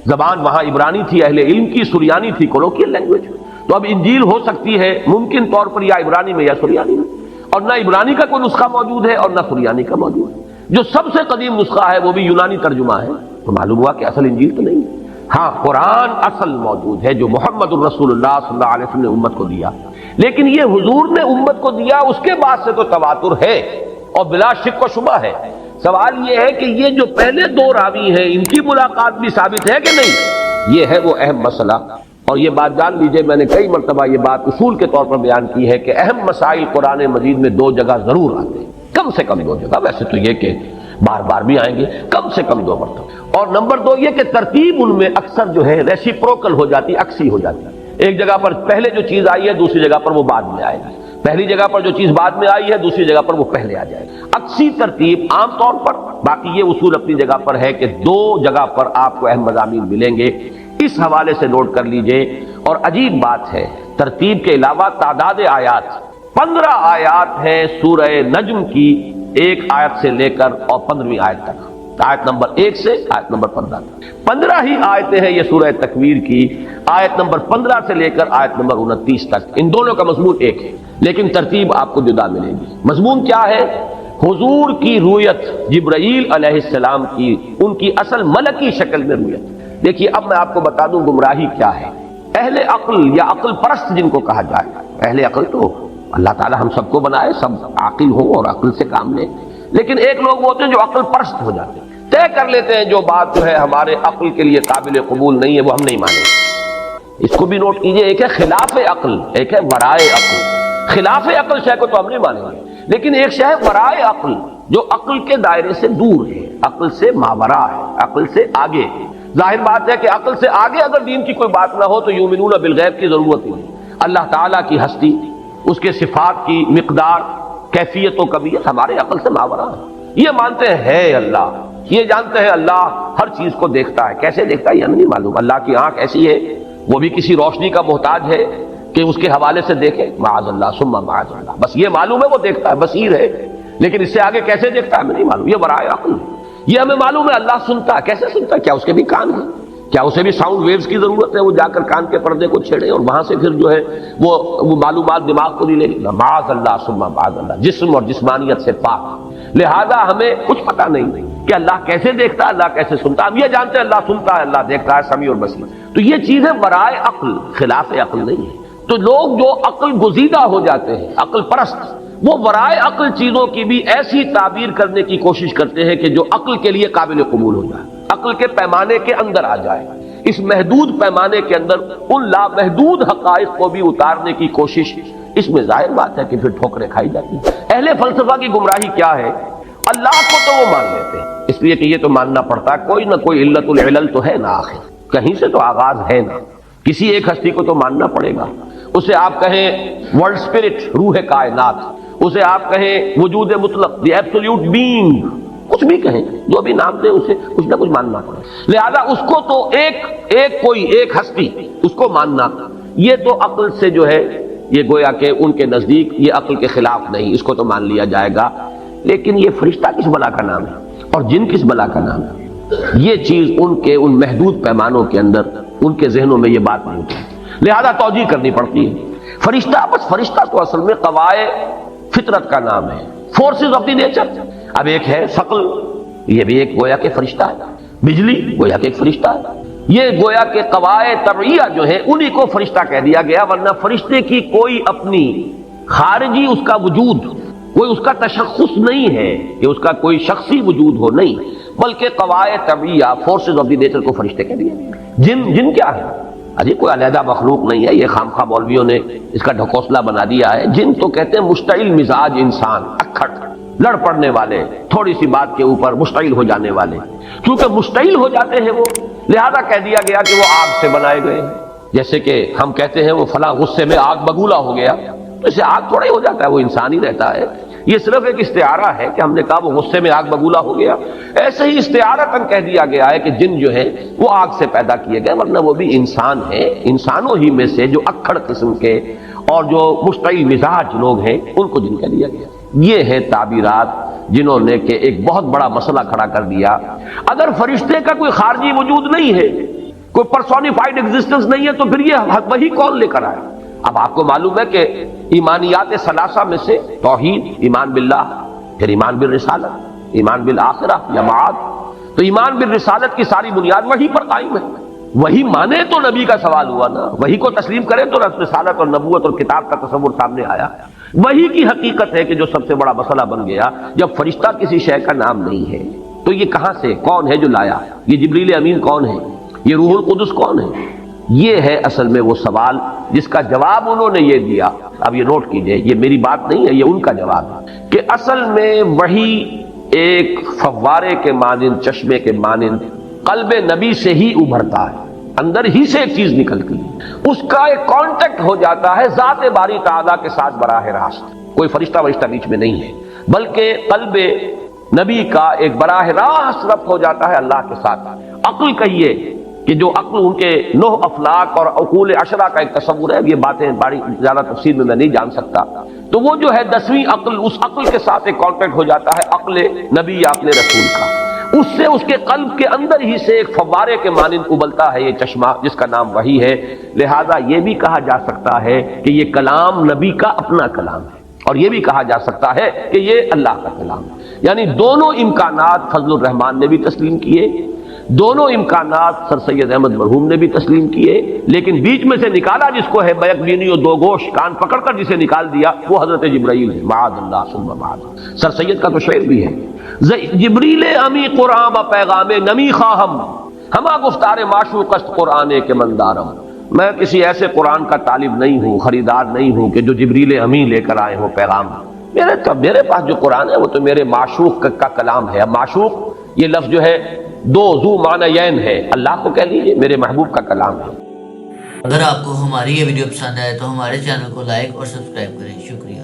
زبان وہاں عبرانی تھی، اہل علم کی، سریانی تھی، کولوکیل لینگویج، تو اب انجیل ہو سکتی ہے ممکن طور پر یا عبرانی میں یا سریانی میں، اور نہ عبرانی کا کوئی نسخہ موجود ہے اور نہ سریانی کا موجود ہے، جو سب سے قدیم نسخہ ہے وہ بھی یونانی ترجمہ ہے، تو معلوم ہوا کہ اصل انجیل تو نہیں ہے۔ ہاں قرآن اصل موجود ہے جو محمد الرسول اللہ صلی اللہ علیہ وسلم نے امت کو دیا، لیکن یہ حضور نے امت کو دیا اس کے بعد سے تو تواتر ہے اور بلا شک و شبہ ہے۔ سوال یہ ہے کہ یہ جو پہلے 2 راوی ہیں ان کی ملاقات بھی ثابت ہے کہ نہیں، یہ ہے وہ اہم مسئلہ، اور یہ بات جان لیجئے میں نے کئی مرتبہ یہ بات اصول کے طور پر بیان کی ہے کہ اہم مسائل قرآن مجید میں 2 جگہ ضرور آتے ہیں، کم سے کم 2 جگہ، ویسے تو یہ کہ بار بار بھی آئیں گے، کم سے کم 2 مرتبہ، اور نمبر 2 یہ کہ ترتیب ان میں اکثر جو ہے ریسیپروکل ہو جاتی، عکسی ہو جاتی ہے، ایک جگہ پر پہلے جو چیز آئی ہے دوسری جگہ پر وہ بعد میں آئے گی، پہلی جگہ پر جو چیز بعد میں آئی ہے دوسری جگہ پر وہ پہلے آ جائے گی، عکسی ترتیب عام طور پر، باقی یہ اصول اپنی جگہ پر ہے کہ 2 جگہ پر آپ کو اہم مضامین ملیں گے، اس حوالے سے نوٹ کر لیجئے۔ اور عجیب بات ہے ترتیب کے علاوہ تعداد آیات، 15 آیات ہیں سورہ نجم کی، 1 آیت سے لے کر اور 15ویں آیت تک، آیت نمبر 1 سے آیت نمبر 15 تک، 15 ہی آیتیں ہیں یہ سورہ تکویر کی، آیت نمبر 15 سے لے کر آیت نمبر 29 تک، ان دونوں کا مضمون ایک ہے لیکن ترتیب آپ کو جدا ملے گی۔ مضمون کیا ہے؟ حضور کی رویت، جبرائیل علیہ السلام کی، ان کی اصل ملکی شکل میں رویت۔ دیکھیے اب میں آپ کو بتا دوں گمراہی کیا ہے۔ اہل عقل یا عقل پرست جن کو کہا جائے، اہل عقل تو اللہ تعالی ہم سب کو بنائے، سب عاقل ہو اور عقل سے کام لیں، لیکن ایک لوگ ہوتے ہیں جو عقل پرست ہو جاتے ہیں، طے کر لیتے ہیں جو بات جو ہے ہمارے عقل کے لیے قابل قبول نہیں ہے وہ ہم نہیں مانیں گے۔ اس کو بھی نوٹ کیجئے، ایک ہے خلاف عقل، ایک ہے ورائے عقل۔ خلاف عقل شے کو تو ہم نہیں مانیں گے، لیکن ایک شے ہے ورائے عقل جو عقل کے دائرے سے دور ہے، عقل سے ماورا ہے، عقل سے آگے ہے۔ ظاہر بات ہے کہ عقل سے آگے اگر دین کی کوئی بات نہ ہو تو یؤمنون بالغیب کی ضرورت ہی نہیں۔ اللہ تعالیٰ کی ہستی، اس کے صفات کی مقدار، کیفیت و کمیت ہمارے عقل سے ماورا ہے۔ یہ مانتے ہیں ہے اللہ، یہ جانتے ہیں اللہ ہر چیز کو دیکھتا ہے، کیسے دیکھتا ہے یہ ہمیں نہیں معلوم، اللہ کی آنکھ ایسی ہے، وہ بھی کسی روشنی کا محتاج ہے کہ اس کے حوالے سے دیکھے، معاذ اللہ ثم معاذ اللہ، بس یہ معلوم ہے وہ دیکھتا ہے، بصیر ہے، لیکن اس سے آگے کیسے دیکھتا ہے ہمیں نہیں معلوم، یہ ورائے عقل ہے۔ یہ ہمیں معلوم ہے اللہ سنتا ہے، کیسے سنتا ہے؟ کیا اس کے بھی کان ہیں؟ کیا اسے بھی ساؤنڈ ویوز کی ضرورت ہے؟ وہ جا کر کان کے پردے کو چھیڑے اور وہاں سے پھر جو ہے وہ معلومات دماغ کو نہیں لے گی، معاذ اللہ ثم معاذ اللہ، جسم اور جسمانیت سے پاک۔ لہذا ہمیں کچھ پتہ نہیں کہ اللہ کیسے دیکھتا ہے، اللہ کیسے سنتا ہے، ہم یہ جانتے ہیں اللہ سنتا ہے، اللہ دیکھتا ہے، سمیع اور بصیر، تو یہ چیز ہے ورائے عقل، خلاف عقل نہیں ہے۔ تو لوگ جو عقل گزیدہ ہو جاتے ہیں، عقل پرست، وہ ورائے عقل چیزوں کی بھی ایسی تعبیر کرنے کی کوشش کرتے ہیں کہ جو عقل کے لیے قابل قبول ہو جائے، عقل کے پیمانے کے اندر آ جائے، اس محدود پیمانے کے اندر ان لامحدود حقائق کو بھی اتارنے کی کوشش، اس میں ظاہر بات ہے کہ پھر ٹھوکریں کھائی جاتی ہیں۔ اہل فلسفہ کی گمراہی کیا ہے؟ اللہ کو تو وہ مان لیتے ہیں، اس لیے کہ یہ تو ماننا پڑتا ہے، کوئی نہ کوئی علت العلل تو ہے نا، آخر کہیں سے تو آغاز ہے نا، کسی ایک ہستی کو تو ماننا پڑے گا۔ اسے آپ کہیں ورلڈ اسپرٹ، روح کائنات، اسے آپ کہیں وجود مطلق، دی ایبسولوٹ بینگ، کچھ بھی کہیں، جو بھی نام دیں اسے کچھ نہ کچھ ماننا پڑے، لہذا اس کو تو ایک ہستی، اس کو ماننا، یہ تو عقل سے جو ہے یہ گویا کہ ان کے نزدیک یہ عقل کے خلاف نہیں، اس کو تو مان لیا جائے گا۔ لیکن یہ فرشتہ کس بلا کا نام ہے اور جن کس بلا کا نام ہے؟ یہ چیز ان محدود پیمانوں کے اندر ان کے ذہنوں میں یہ بات نہیں ہوتی، لہذا توجیہ کرنی پڑتی ہے۔ فرشتہ، بس فرشتہ تو اصل میں قوائے فطرت کا نام ہے، فورسز آف دی نیچر۔ اب ایک ہے ثقل، یہ بھی ایک گویا کہ فرشتہ ہے، بجلی گویا کہ ایک فرشتہ ہے، یہ گویا کہ قواعد طبعیہ جو ہے انہی کو فرشتہ کہہ دیا گیا، ورنہ فرشتے کی کوئی اپنی خارجی اس کا وجود، کوئی اس کا تشخص نہیں ہے کہ اس کا کوئی شخصی وجود ہو، نہیں، بلکہ قواعد طبعیہ، فورسز آف دی نیچر کو فرشتے کہہ دیا گیا۔ جن کیا ہے؟ اجی کوئی علیحدہ مخلوق نہیں ہے، یہ خامخواہ مولویوں نے اس کا ڈھکوسلا بنا دیا ہے۔ جن تو کہتے ہیں مشتعل مزاج انسان، اکھڑ، لڑ پڑنے والے، تھوڑی سی بات کے اوپر مشتعل ہو جانے والے، کیونکہ مشتعل ہو جاتے ہیں وہ، لہذا کہہ دیا گیا کہ وہ آگ سے بنائے گئے ہیں۔ جیسے کہ ہم کہتے ہیں وہ فلاں غصے میں آگ بگولا ہو گیا، تو اسے آگ تھوڑا ہی ہو جاتا ہے، وہ انسان ہی رہتا ہے۔ یہ صرف ایک استعارہ ہے کہ ہم نے کہا وہ غصے میں آگ بگولا ہو گیا، ایسے ہی استعارتاً کہہ دیا گیا ہے کہ جن جو ہے وہ آگ سے پیدا کیے گئے، ورنہ وہ بھی انسان ہیں، انسانوں ہی میں سے جو اکھڑ قسم کے اور جو مشتعل مزاج لوگ ہیں ان کو جن کہہ دیا گیا۔ یہ ہے تعبیرات جنہوں نے کہ ایک بہت بڑا مسئلہ کھڑا کر دیا۔ اگر فرشتے کا کوئی خارجی وجود نہیں ہے، کوئی پرسونیفائڈ ایگزسٹنس نہیں ہے، تو پھر یہ وہی کون لے کر آئے؟ اب آپ کو معلوم ہے کہ ایمانیات ثلاثہ میں سے توحید، ایمان باللہ، پھر ایمان بالرسالت، ایمان بالآخرہ یا معاد، تو ایمان بالرسالت کی ساری بنیاد وہی پر قائم ہے۔ وہی مانے تو نبی کا سوال ہوا نا، وہی کو تسلیم کرے تو رسالت اور نبوت اور کتاب کا تصور سامنے آیا۔ وہی کی حقیقت ہے کہ جو سب سے بڑا مسئلہ بن گیا، جب فرشتہ کسی شے کا نام نہیں ہے تو یہ کہاں سے، کون ہے جو لایا؟ یہ جبریل امین کون ہے؟ یہ روح القدس کون ہے؟ یہ ہے اصل میں وہ سوال جس کا جواب انہوں نے یہ دیا۔ اب یہ نوٹ کیجئے، یہ میری بات نہیں ہے، یہ ان کا جواب ہے کہ اصل میں وہی ایک فوارے کے مانند، چشمے کے مانند قلب نبی سے ہی ابھرتا ہے، اندر ہی سے ایک چیز نکلتی ہے، اس کا ایک کانٹیکٹ ہو جاتا ہے ذات باری تعالیٰ کے ساتھ براہ راست، کوئی فرشتہ بیچ میں نہیں ہے، بلکہ قلب نبی کا ایک براہ راست ربط ہو جاتا ہے اللہ کے ساتھ۔ عقل کہیے کہ جو عقل ان کے 9 افلاک اور عقول عشرہ کا ایک تصور ہے، یہ باتیں بڑی زیادہ تفصیل میں نہیں جان سکتا، تو وہ جو ہے 10ویں عقل، اس عقل کے ساتھ ایک کانٹیکٹ ہو جاتا ہے عقل نبی یا اپنے رسول کا، اس سے اس کے قلب کے اندر ہی سے ایک فوارے کے مانند ابلتا ہے یہ چشمہ جس کا نام وحی ہے۔ لہذا یہ بھی کہا جا سکتا ہے کہ یہ کلام نبی کا اپنا کلام ہے، اور یہ بھی کہا جا سکتا ہے کہ یہ اللہ کا کلام ہے۔ یعنی دونوں امکانات فضل الرحمان نے بھی تسلیم کیے، دونوں امکانات سر سید احمد مرحوم نے بھی تسلیم کیے، لیکن بیچ میں سے نکالا جس کو ہے بیک بینی و دو گوش، کان پکڑ کر جسے نکال دیا، وہ حضرت جبرائیل ہے، معاذ اللہ ثم معاذ۔ سر سید کا تو شعر بھی ہے، جبریل امی قرآن با پیغام نمی خواہم، ہما گفتار معشوق است قرآن کے مندارم۔ میں کسی ایسے قرآن کا طالب نہیں ہوں، خریدار نہیں ہوں کہ جو جبریل امی لے کر آئے ہوں پیغام۔ میرے پاس جو قرآن ہے وہ تو میرے معشوق کا کلام ہے۔ اب معشوق یہ لفظ جو ہے دو ذو معنیین ہے، اللہ کو کہہ لیجیے، میرے محبوب کا کلام ہے۔ اگر آپ کو ہماری یہ ویڈیو پسند آئے تو ہمارے چینل کو لائک اور سبسکرائب کریں، شکریہ۔